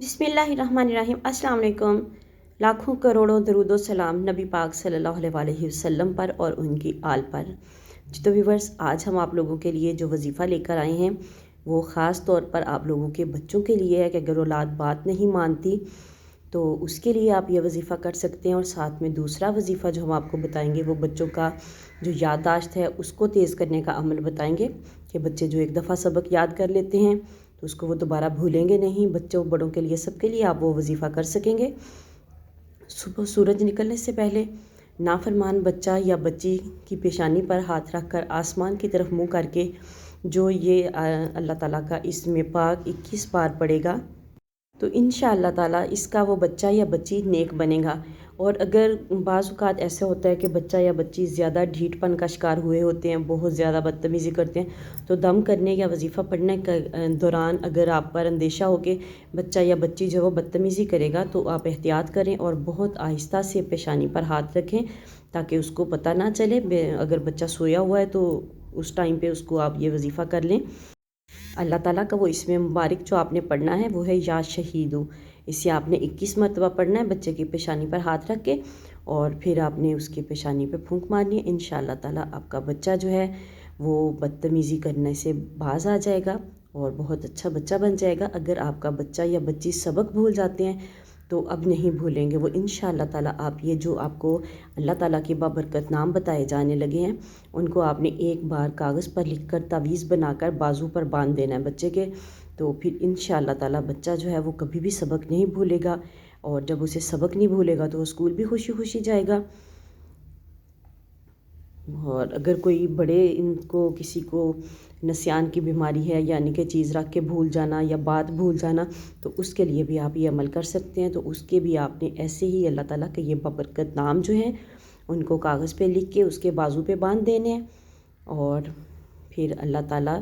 बिस्मिल्लाहिर्रहमानिर्रहीम। अस्सलाम वालेकुम। लाखों करोड़ों दरूद व सलाम नबी पाक सल्लल्लाहु अलैहि वसल्लम पर और उनकी आल पर। तो व्यूवर्स, आज हम आप लोगों के लिए जो वजीफ़ा लेकर आए हैं वो ख़ास तौर पर आप लोगों के बच्चों के लिए है कि अगर औलाद बात नहीं मानती तो उसके लिए आप ये वजीफ़ा कर सकते हैं। और साथ में दूसरा वजीफ़ा जो हम आपको बताएंगे वो बच्चों का जो याददाश्त है उसको तेज़ करने का अमल बताएंगे कि बच्चे जो एक दफ़ा सबक याद कर लेते हैं तो उसको वो दोबारा भूलेंगे नहीं। बच्चों बड़ों के लिए सबके लिए आप वो वजीफ़ा कर सकेंगे। सुबह सूरज निकलने से पहले नाफरमान बच्चा या बच्ची की पेशानी पर हाथ रख कर आसमान की तरफ मुँह करके जो ये अल्लाह ताला का इसमें पाक 21 बार पढ़ेगा तो इंशाअल्लाह ताला इसका वो बच्चा या बच्ची नेक बनेगा। और अगर बाज़ औक़ात ऐसा होता है कि बच्चा या बच्ची ज़्यादा ढीठपन का शिकार हुए होते हैं, बहुत ज़्यादा बदतमीज़ी करते हैं, तो दम करने या वजीफ़ा पढ़ने के दौरान अगर आप पर अंदेशा हो कि बच्चा या बच्ची जो वो बदतमीज़ी करेगा तो आप एहतियात करें और बहुत आहिस्ता से पेशानी पर हाथ रखें ताकि उसको पता ना चले। अगर बच्चा सोया हुआ है तो उस टाइम पे उसको आप ये वजीफ़ा कर लें। अल्लाह ताला का वो इसमें मुबारक जो आपने पढ़ना है वो है या शहीदू। इसे आपने 21 मरतबा पढ़ना है बच्चे की पेशानी पर हाथ रख के और फिर आपने उसकी पेशानी पे फूंक मारनी है। इंशाअल्लाह ताला आपका बच्चा जो है वो बदतमीज़ी करने से बाज आ जाएगा और बहुत अच्छा बच्चा बन जाएगा। अगर आपका बच्चा या बच्ची सबक भूल जाते हैं तो अब नहीं भूलेंगे वो इंशाअल्लाह ताला। आप ये जो आपको अल्लाह ताला के बाबरकत नाम बताए जाने लगे हैं उनको आपने एक बार कागज़ पर लिखकर तावीज़ बनाकर बाजू पर बांध देना है बच्चे के। तो फिर इंशाअल्लाह ताला बच्चा जो है वो कभी भी सबक नहीं भूलेगा और जब उसे सबक नहीं भूलेगा तो वो स्कूल भी खुशी खुशी जाएगा। और अगर कोई बड़े इनको किसी को नसियान की बीमारी है यानी कि चीज़ रख के भूल जाना या बात भूल जाना तो उसके लिए भी आप ये अमल कर सकते हैं। तो उसके भी आपने ऐसे ही अल्लाह ताला के ये बाबरकत नाम जो हैं उनको कागज़ पे लिख के उसके बाजू पे बांध देने हैं और फिर अल्लाह ताला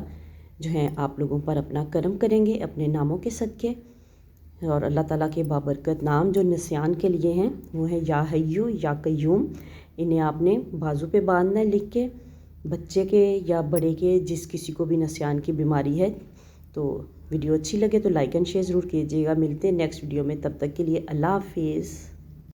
जो हैं आप लोगों पर अपना करम करेंगे अपने नामों के सदक़े। और अल्लाह ताला के बाबरकत नाम जो नसियान के लिए हैं वो है या हय्यू या कय्यूम। इन्हें आपने बाजू पे बांधना है लिख के बच्चे के या बड़े के, जिस किसी को भी नसियान की बीमारी है। तो वीडियो अच्छी लगे तो लाइक एंड शेयर ज़रूर कीजिएगा। मिलते हैं नेक्स्ट वीडियो में, तब तक के लिए अल्लाह हाफिज़।